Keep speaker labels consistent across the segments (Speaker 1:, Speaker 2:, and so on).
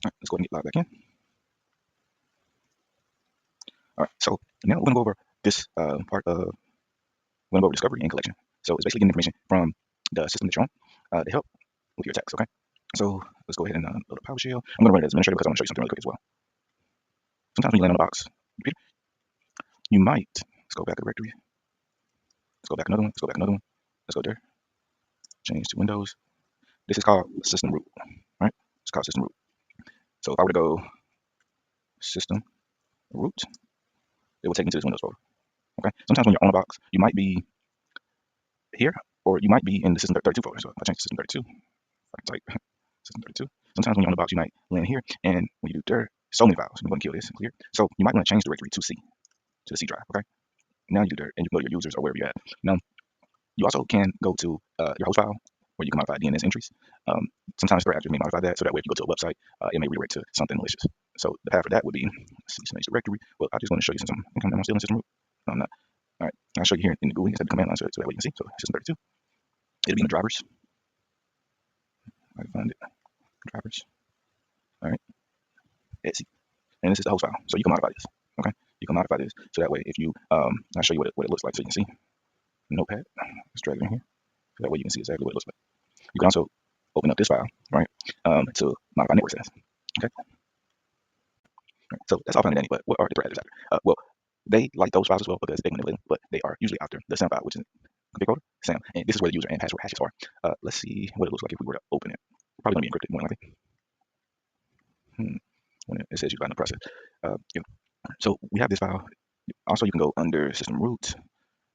Speaker 1: All right, let's go ahead and get logged back in. All right, so now we're going to go over this part of, we're going to go over discovery and collection. So it's basically getting information from the system that you're on to help with your attacks, okay? So let's go ahead and load up PowerShell. I'm going to run it as administrator because I want to show you something really quick as well. Sometimes when you land on the box, you might, let's go back to the directory. Let's go back another one. Let's go back another one. Let's go there. Change to Windows. This is called system root, right? It's called system root. So if I were to go system root, it will take me to this Windows folder. Okay. Sometimes when you're on a box, you might be here, or you might be in the system 32 folder. So if I change to system 32, I can type system 32. Sometimes when you're on the box, you might land here, and when you do there, so many files. I'm going to kill this and clear. So you might want to change directory to C, to the C drive. Okay. Now you do there, and you can go to your users or wherever you're at. Now you also can go to your host file, where you can modify DNS entries. Sometimes threat actors may modify that, so that way if you go to a website, it may redirect to something malicious. So the path for that would be CMH directory. Well, I just want to show you since I'm still in system root. No, I'm not. All right, I'll show you here in the GUI instead of the command line, so that way you can see. So system 32, it'll be in the drivers. I can find it. Drivers. All right, etc. And this is the host file, so you can modify this. Okay, you can modify this so that way if you, I'll show you what it looks like so you can see. Notepad. Let's drag it in here. So that way you can see exactly what it looks like. You can also open up this file, right, to modify network status. Okay. Right. So that's all fine and dandy, but what are the threat actors after? Well, they like those files as well because they manipulate them, but they are usually after the SAM file, which is config folder, SAM, and this is where the user and password hashes are. Let's see what it looks like if we were to open it. Probably going to be encrypted more than likely. When it says you find the process. Yeah. So we have this file. Also, you can go under system root,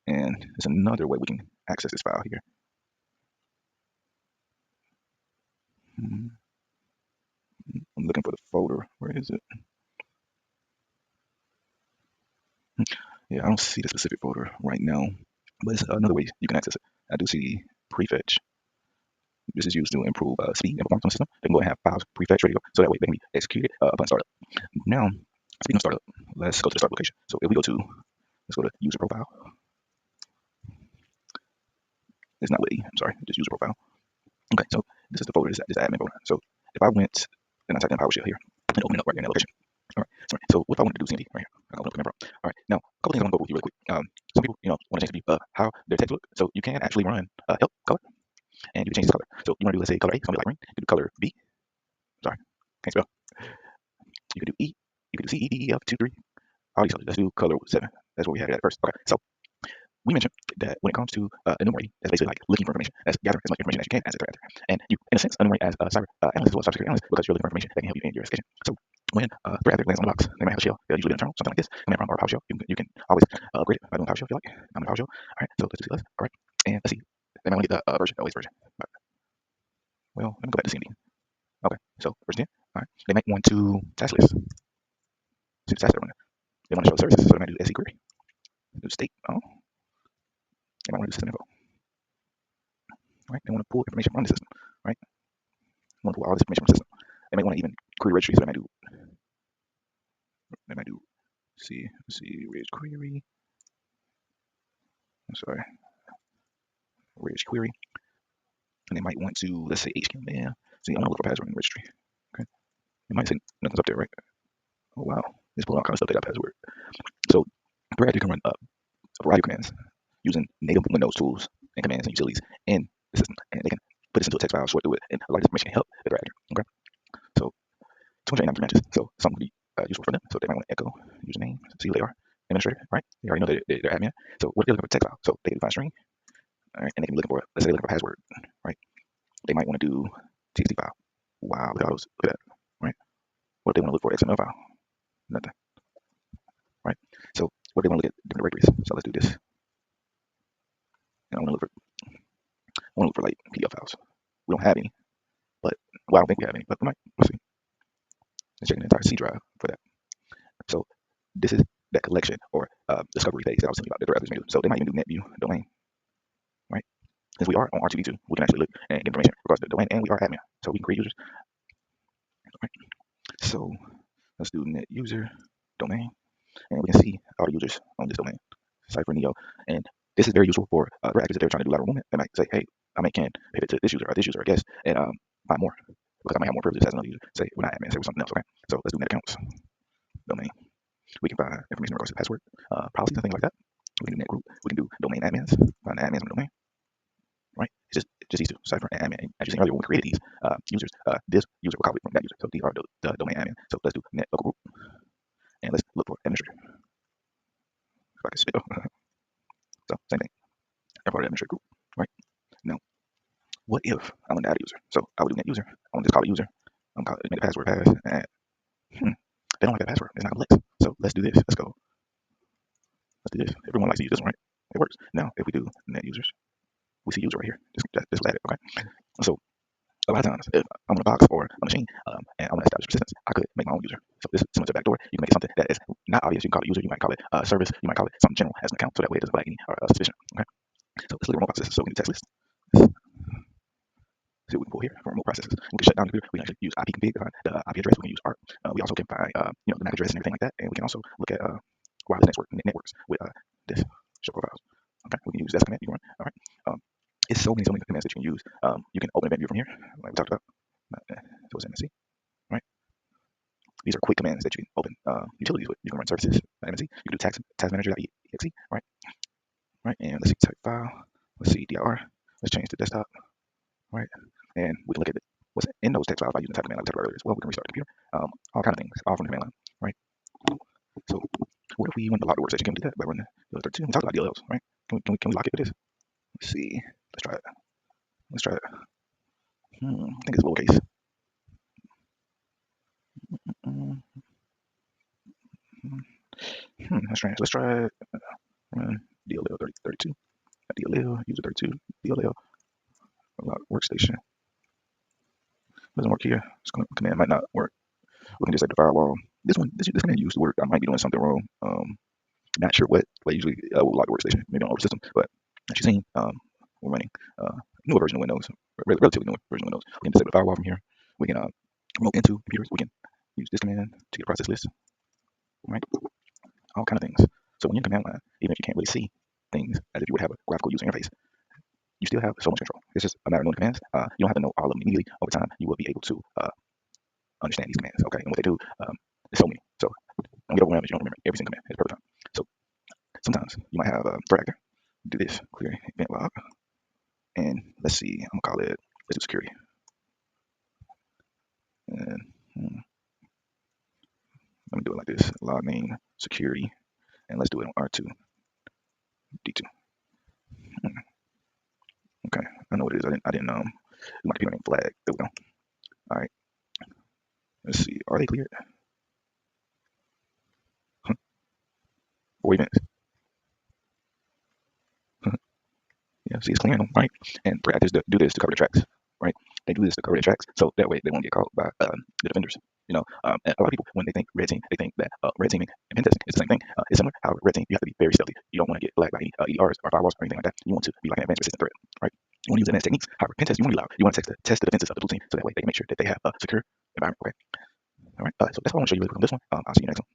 Speaker 1: and there's another way we can access this file here. I'm looking for the folder. Where is it? Yeah, I don't see the specific folder right now, but it's another way you can access it. I do see prefetch. This is used to improve speed and performance on the system. They can go and have files prefetch ready to go, so that way they can be executed upon startup. Now, speaking of startup, let's go to the start location. So if we go to, let's go to user profile. It's not with E, I'm sorry, just user profile. Okay, so this is the folder, this admin folder. So if I went and I typed in PowerShell here and open it up right here in that location. All right, sorry. So what if I wanted to do CMD right here? I'll open up the All right, now a couple things I'm gonna go with you really quick. Some people, want to change the how their text look. So you can actually run help color, and you can change the color. So you want to do, let's say, color A, it's gonna be light green. You do color B. Sorry, can't spell. You can do E. You can do C, E, D, E, F, 2, 3. All these colors. Let's do color 7. That's what we had at first. Okay, so we mentioned that when it comes to enumerating, that's basically like looking for information. That's gathering as much information as you can as a threat actor. And you, in a sense, enumerate as a cyber analyst as well as cybersecurity analyst because you're looking for information that can help you in your investigation. So when a threat actor lands on the box, they might have a shell. They'll usually be internal, something like this, command prompt or PowerShell. You can always upgrade it by doing PowerShell if you like. I'm in PowerShell. All right, so let's do this. All right, and let's see. They might want to get the version, the OS version. Right. Well, let me go back to CMD. Okay, so version 10. All right, they might want to task list. See the task they're running. They want to show services, so they might do SE query. Do state. Oh, they might want to do system info. Right, they want to pull information from the system. Right. Want to pull all this information from the system. They might want to even query registry, so they might do see reg query. I'm sorry, reg query, and they might want to, let's say, HTML. See, I'm gonna look for password in the registry. Okay, it might say nothing's up there, right? Oh wow, it's pulling all kinds of stuff. They got password. So threat actor can run a variety of commands using native Windows tools and commands and utilities in the system, and they can put this into a text file, sort through it, and a lot of information can help the threat actor. Okay, so 293 matches, so something would be useful for them. So they might want to echo username, see who they are, administrator, right? They already know that they're admin. So what if they're looking for text file? So they can find string, all right, and they can be looking for, let's say they're looking for password, right? They might want to do txt file. Wow, look at all those, look at that, right? What they want to look for, XML file, nothing, right? So what they want to look at different directories. So let's do this. And I want to look for like PDF files. We don't have any, but well, I don't think we have any, but we might. Let's see. Let's check the entire C drive for that. So this is that collection or discovery phase that I was thinking about that the others may do. So they might even do net view domain, right? Since we are on R2D2, we can actually look and get information regards to the domain, and we are admin, so we can create users. Right. So let's do net user domain, and we can see all the users on this domain, Cypher Neo, and this is very useful for threat actors if they're trying to do lateral movement. They might say, hey, I can pivot to this user or this user, I guess, and find more. because I might have more privileges as another user. Say we're not admin, say we're something else. Okay, so let's do net accounts domain. We can find information in regards to password, policies, and things like that. We can do net group. We can do domain admins. Find the admins on the domain. Right? It's just easy to cipher and admin. As you seen earlier when we created these users, this user will copy from that user. So these are the domain admin. So let's do net local group and let's look for administrator. If I can spell. So same thing. I'm part of the administrator group. Right? Now, what if I want to add a user? So I would do net user. I want to just call it user. I'm calling it, make the password pass. And they don't like that password. It's not complex. So let's do this. Let's go. Let's do this. Everyone likes to use this one, right? It works. Now, if we do net users, we see user right here. Just add it. Okay. So a lot of times, if I'm on a box or a machine and I want to establish persistence, I could make my own user. So this is similar to a backdoor. You can make it something that is not obvious. You can call it user. You might call it service. You might call it something general as an account. So that way it doesn't flag any suspicion. Okay. So let's look at remote processes. So we can do text list. See what we can pull here for remote processes. We can shut down the computer. We can actually use ipconfig to find the IP address. We can use ARP. We also can find the MAC address and everything like that. And we can also look at wireless networks with this show profiles. Okay, we can use this command you can run. All right. It's so many commands that you can use. You can open event view from here, like we talked about. So it's MSC, right? These are quick commands that you can open utilities with. You can run services, MSC. You can do task manager.exe, right? Right. And let's see type file. Let's see dir. Let's change to desktop, right? And we can look at what's in those text files by using the type command like we talked about earlier as well. We can restart the computer. All kind of things, all from the command line, right? So what if we want to lock the workstation? Can we do that by running DL32? We talked about DLLs, right? Can we lock it with this? Let's see. Let's try it. Let's try it. I think it's lowercase. That's strange. Let's try it. Run DLL 32. DLL user 32. DLL lock workstation. Doesn't work here. This command might not work. We can just set the firewall. This command used to work. I might be doing something wrong. Not sure what. Like usually we'll lock the workstation, maybe on over system. But as you've seen, we're running newer version of Windows, relatively newer version of Windows. We can disable the firewall from here. We can remote into computers. We can use this command to get a process list. Right? All kind of things. So when you're in command line, even if you can't really see things as if you would have a graphical user interface, you still have so much control. It's just a matter of knowing commands. You don't have to know all of them immediately. Over time, you will be able to understand these commands. Okay, and what they do, there's so many. So don't get overwhelmed if you don't remember every single command. It's perfect time. So sometimes you might have a threat actor. Do this, clear event log, and let's see. I'm gonna call it. Let's do security. And let me do it like this: log name security, and let's do it on R2 D2. Okay, I know what it is. I didn't do my computer name flag. There we go. All right. Let's see. Are they cleared? Or events. Yeah, see, it's clearing them, right? And threat actors do this to cover the tracks, right? They do this to cover the tracks, so that way they won't get caught by the defenders. You know, and a lot of people, when they think red team, they think that red teaming and pen testing is the same thing. It's similar. However, red team, you have to be very stealthy. You don't want to get flagged by any EDRs or firewalls or anything like that. You want to be like an advanced resistant threat, right? You want to use advanced techniques. However, pen test, you want to be loud. You want to test the defenses of the blue team, so that way they can make sure that they have a secure environment. Okay. All right. So that's what I want to show you really quick on this one. I'll see you next one.